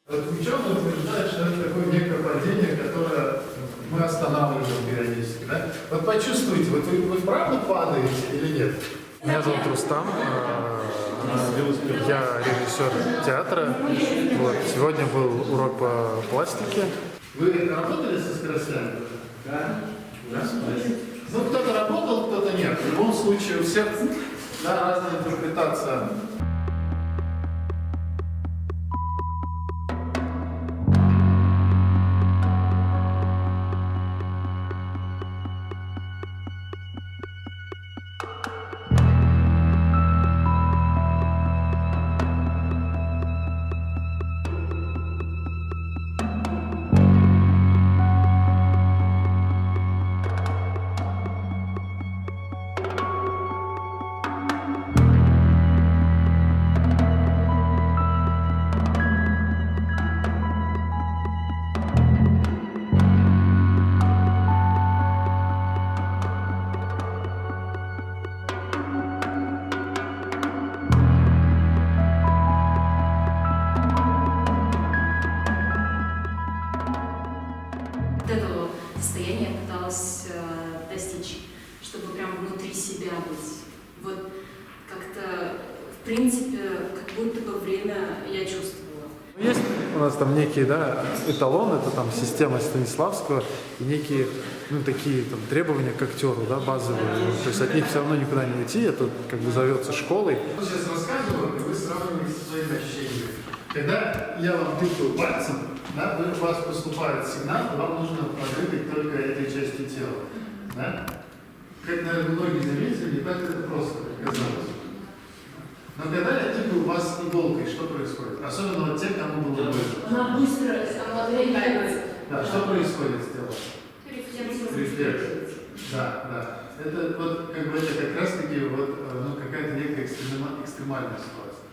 Ученые утверждают, что это такое некое падение, которое мы останавливаем периодически. Да? Вот почувствуйте, вот вы правда падаете или нет? Меня зовут Рустам, я режиссер театра. Вот. Сегодня был урок по пластике. Вы работали со скоростями? Да. Ну, кто-то работал, кто-то нет. В любом случае, у всех разная интерпретация. Этого состояния я пыталась достичь, чтобы прям внутри себя быть. Вот как-то, в принципе, как будто бы время я чувствовала. Есть у нас там некие эталоны, это там система Станиславского, и некие такие там, требования к актеру, базовые. То есть от них все равно никуда не уйти, это как бы зовется школой. Я сейчас рассказываю, и вы сравниваете со своими ощущениями. Когда я вам тыкаю пальцем, у вас поступает сигнал, вам нужно подвигать только этой частью тела. Да? Как, наверное, многие заметили, не так это просто казалось. Но когда я тыкаю вас иголкой, что происходит? Особенно вот те, кому было больно. Она быстро, она реагирует. Да, что происходит с телом? Рефлекс. Да. Это вот как бы это как раз таки вот, какая-то некая экстремальная ситуация.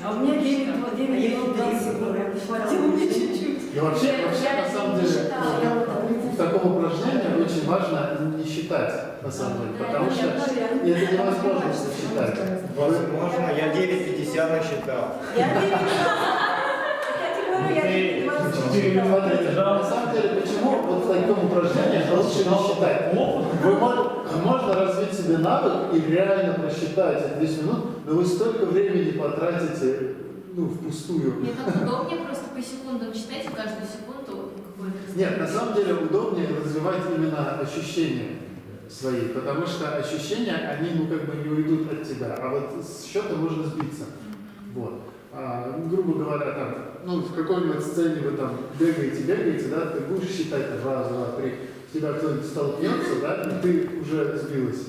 А у меня 9 минут 20 секунд. Хватило мне чуть-чуть. И вообще, на самом деле, в таком упражнении очень важно не считать, на самом деле, потому что это невозможно считать. Возможно, я 9:50 насчитал. На самом деле, почему вот в таком упражнении лучше не считать? Можно развить себе навык и реально просчитать эти 10 минут, но вы столько времени потратите впустую. Мне так удобнее просто по секундам читать, и каждую секунду какой-то... Нет, на самом деле удобнее развивать именно ощущения свои, потому что ощущения, они не уйдут от тебя, а вот с счета можно сбиться. Вот. Грубо говоря, в какой-нибудь сцене вы там бегаете, ты будешь считать раз, два, три, тебя кто-нибудь столкнется, и ты уже сбилась.